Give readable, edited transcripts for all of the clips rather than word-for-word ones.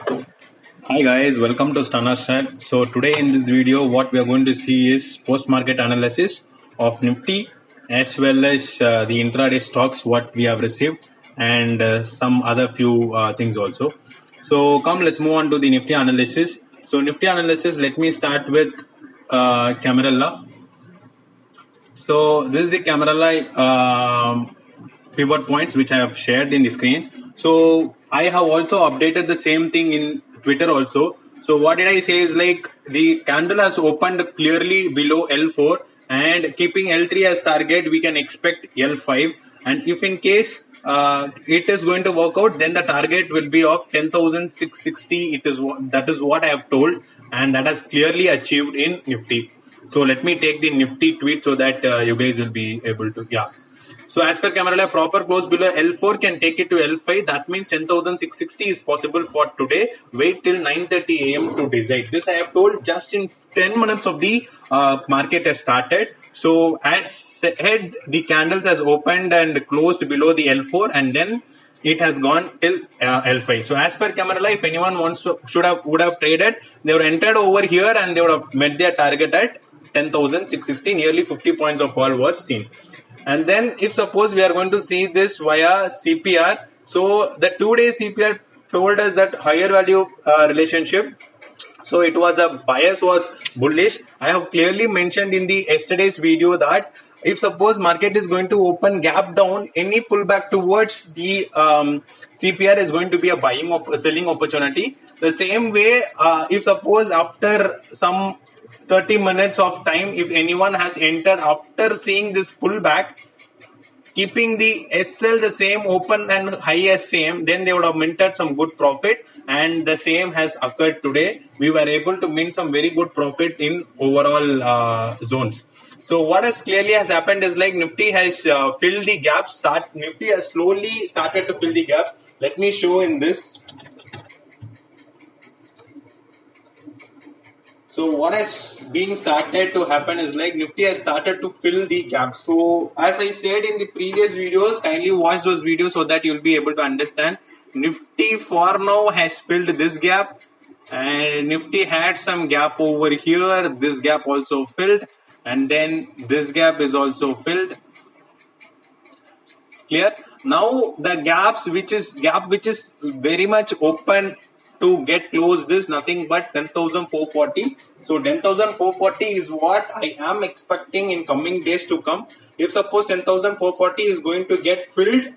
Hi guys, welcome to Stana's chat. So today in this video, what we are going to see is post-market analysis of Nifty as well as the intraday stocks what we have received and some other few things also. So come, let's move on to the Nifty analysis. So Nifty analysis, let me start with Camarilla. So this is the Camarilla pivot points which I have shared in the screen. So I have also updated the same thing in Twitter also. So what did I say is like the candle has opened clearly below L4 and keeping L3 as target, we can expect L5. And if in case it is going to work out, then the target will be of 10,660. That is what I have told, and that has clearly achieved in Nifty. So let me take the Nifty tweet so that you guys will be able to, yeah. So as per Camarilla, proper close below L4 can take it to L5. That means 10,660 is possible for today. Wait till 9:30 a.m. to decide. This I have told just in 10 minutes of the market has started. So as said, the candles has opened and closed below the L4 and then it has gone till L5. So as per Camarilla, if anyone wants to would have traded, they would entered over here and they would have met their target at 10,660. Nearly 50 points of fall was seen. And then if suppose we are going to see this via CPR, so the 2-day CPR told us that higher value relationship. So it was a bias was bullish. I have clearly mentioned in the yesterday's video that if suppose market is going to open gap down, any pullback towards the CPR is going to be a selling opportunity. The same way, if suppose after some 30 minutes of time, if anyone has entered after seeing this pullback, keeping the SL the same open and high as same, then they would have minted some good profit, and the same has occurred today. We were able to mint some very good profit in overall zones. So what has clearly has happened is like Nifty has filled the gaps. Nifty has slowly started to fill the gaps. Let me show in this. So what has been started to happen is like Nifty has started to fill the gap. So as I said in the previous videos, kindly watch those videos so that you'll be able to understand. Nifty for now has filled this gap and Nifty had some gap over here. This gap also filled and then this gap is also filled. Clear? Now the gap which is very much open to get closed is nothing but 10,440. So 10,440 is what I am expecting in coming days to come. If suppose 10,440 is going to get filled,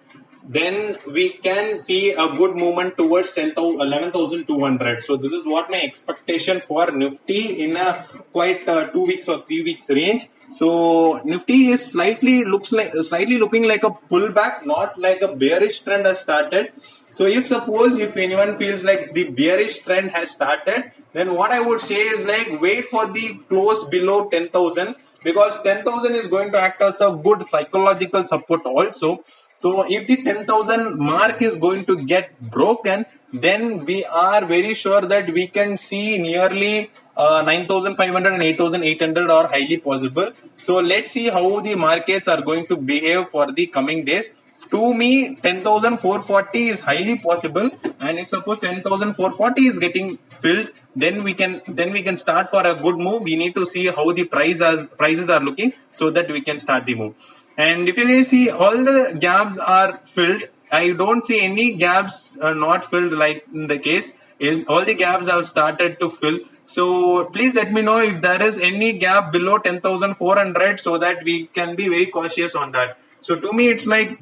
then we can see a good movement towards 11,200. So this is what my expectation for Nifty in a quite 2 weeks or 3 weeks range. So Nifty is slightly looking like a pullback, not like a bearish trend has started. So if anyone feels like the bearish trend has started, then what I would say is like wait for the close below 10,000, because 10,000 is going to act as a good psychological support also. So if the 10,000 mark is going to get broken, then we are very sure that we can see nearly 9,500 and 8,800 are highly possible. So let's see how the markets are going to behave for the coming days. To me, 10,440 is highly possible, and if suppose 10,440 is getting filled, then we can start for a good move. We need to see how the prices are looking so that we can start the move. And if you guys see, all the gaps are filled. I don't see any gaps not filled like in the case. All the gaps have started to fill. So please let me know if there is any gap below 10,400 so that we can be very cautious on that. So to me, it's like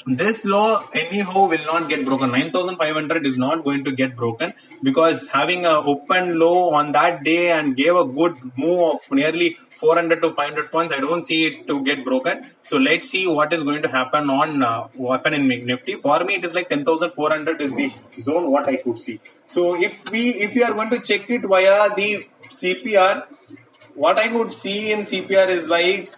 this low anyhow will not get broken. 9,500 is not going to get broken, because having a open low on that day and gave a good move of nearly 400 to 500 points, I don't see it to get broken. So let's see what is going to happen in Nifty. For me, it is like 10,400 is the zone what I could see. So if we are going to check it via the CPR, what I could see in CPR is like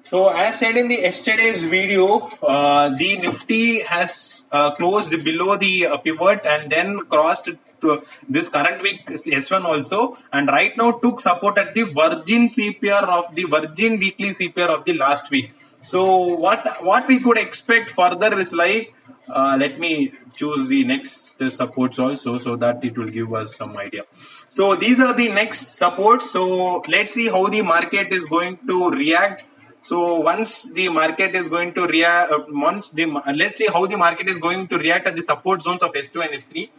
So as said in the yesterday's video, the Nifty has closed below the pivot and then crossed to this current week S1 also, and right now took support at the Virgin CPR of the Virgin weekly CPR of the last week. So what we could expect further is like, let me choose the next supports also so that it will give us some idea. So these are the next supports. So let's see how the market is going to react. So once the market is going to react, let's see how the market is going to react at the support zones of S2 and S3.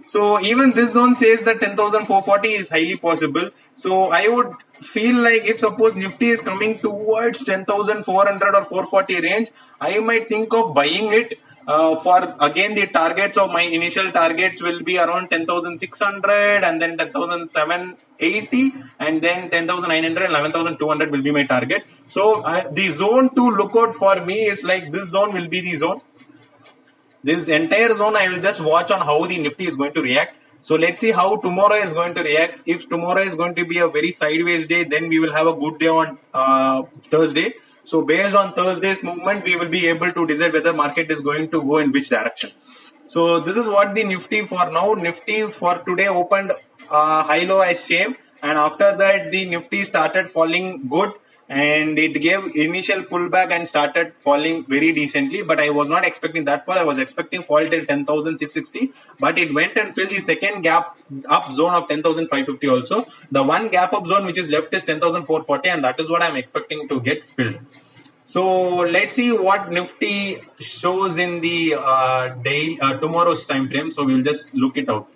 So even this zone says that 10,440 is highly possible. So I would feel like if suppose Nifty is coming towards 10,400 or 440 range, I might think of buying it. For again, the targets of my initial targets will be around 10,600 and then 10,780 and then 10,900 and 11,200 will be my target. So the zone to look out for me is like this zone will be the zone. This entire zone I will just watch on how the Nifty is going to react. So let's see how tomorrow is going to react. If tomorrow is going to be a very sideways day, then we will have a good day on Thursday. So based on Thursday's movement, we will be able to decide whether market is going to go in which direction. So this is what the Nifty for now. Nifty for today opened high low as same, and after that the Nifty started falling good and it gave initial pullback and started falling very decently, but I was not expecting that fall. I was expecting fall till 10,660, but it went and filled the second gap up zone of 10,550 also. The one gap up zone which is left is 10,440 and that is what I'm expecting to get filled. So let's see what Nifty shows in the tomorrow's time frame. So we'll just look it out.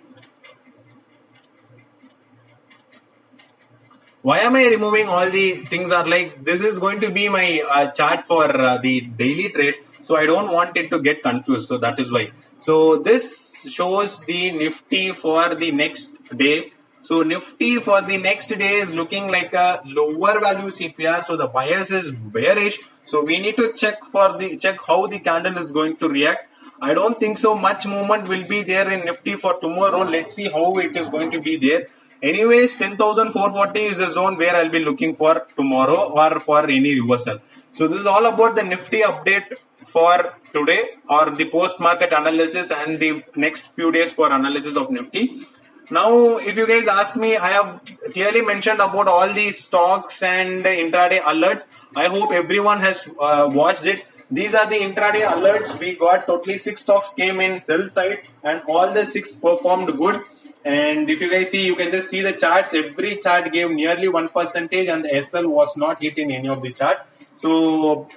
Why am I removing all the things are like, this is going to be my chart for the daily trade. So I don't want it to get confused. So that is why. So this shows the Nifty for the next day. So Nifty for the next day is looking like a lower value CPR. So the bias is bearish. So we need to check how the candle is going to react. I don't think so much movement will be there in Nifty for tomorrow. Let's see how it is going to be there. Anyways, 10,440 is the zone where I'll be looking for tomorrow or for any reversal. So this is all about the Nifty update for today or the post-market analysis and the next few days for analysis of Nifty. Now, if you guys ask me, I have clearly mentioned about all these stocks and intraday alerts. I hope everyone has watched it. These are the intraday alerts. We got totally 6 stocks came in sell side and all the 6 performed good. And if you guys see, you can just see the charts. Every chart gave nearly 1% and the SL was not hit in any of the chart. So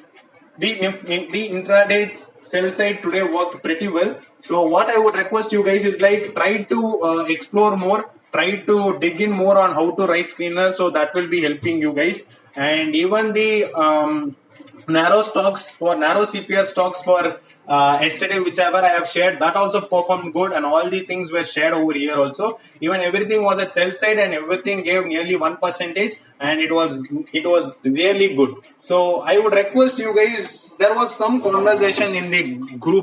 the intraday sell side today worked pretty well. So what I would request you guys is like try to explore more, try to dig in more on how to write screeners. So that will be helping you guys. And even the narrow CPR stocks for yesterday, whichever I have shared, that also performed good and all the things were shared over here also. Even everything was at sell side and everything gave nearly 1% and it was really good. So I would request you guys, there was some conversation in the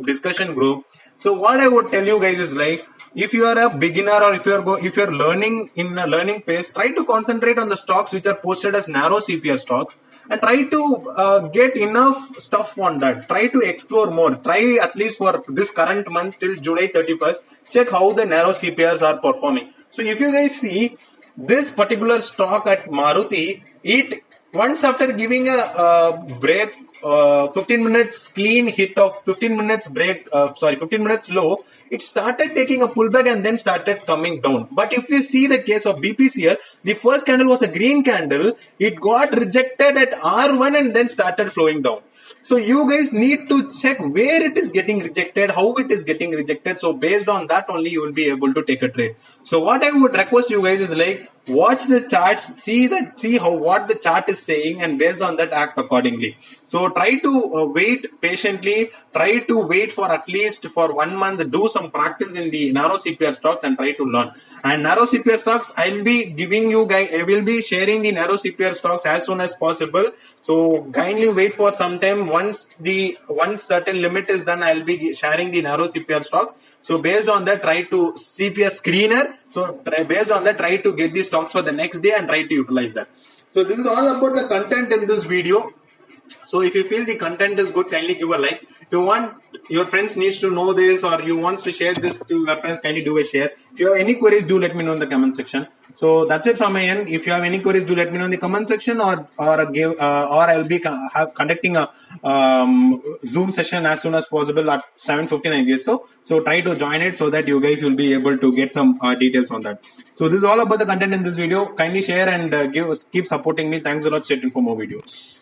discussion group. So what I would tell you guys is like, if you are a beginner or if you're learning in a learning phase, try to concentrate on the stocks which are posted as narrow CPR stocks and try to get enough stuff on that. Try to explore more. Try at least for this current month till July 31st, check how the narrow CPRs are performing. So if you guys see this particular stock at Maruti, it once after giving a break, 15 minutes clean hit of 15 minutes break, 15 minutes low, it started taking a pullback and then started coming down. But if you see the case of BPCL, the first candle was a green candle. It got rejected at R1 and then started flowing down. So you guys need to check where it is getting rejected, how it is getting rejected. So based on that only you will be able to take a trade. So what I would request you guys is like watch the charts, see what the chart is saying and based on that act accordingly. So try to wait patiently, try to wait for at least for 1 month, do some practice in the narrow CPR stocks and try to learn. And narrow CPR stocks, I will be sharing the narrow CPR stocks as soon as possible. So kindly wait for some time. Once certain limit is done, I'll be sharing the narrow CPR stocks. So based on that, try to CPR screener. So based on that, try to get these stocks for the next day and try to utilize that. So this is all about the content in this video. So if you feel the content is good, kindly give a like. If you want your friends needs to know this, or you want to share this to your friends, kindly do a share. If you have any queries, do let me know in the comment section. So that's it from my end. If you have any queries, do let me know in the comment section, or I'll be conducting a Zoom session as soon as possible at 7:15, I guess so. So try to join it so that you guys will be able to get some details on that. So this is all about the content in this video. Kindly share and keep supporting me. Thanks a lot. Stay tuned for more videos.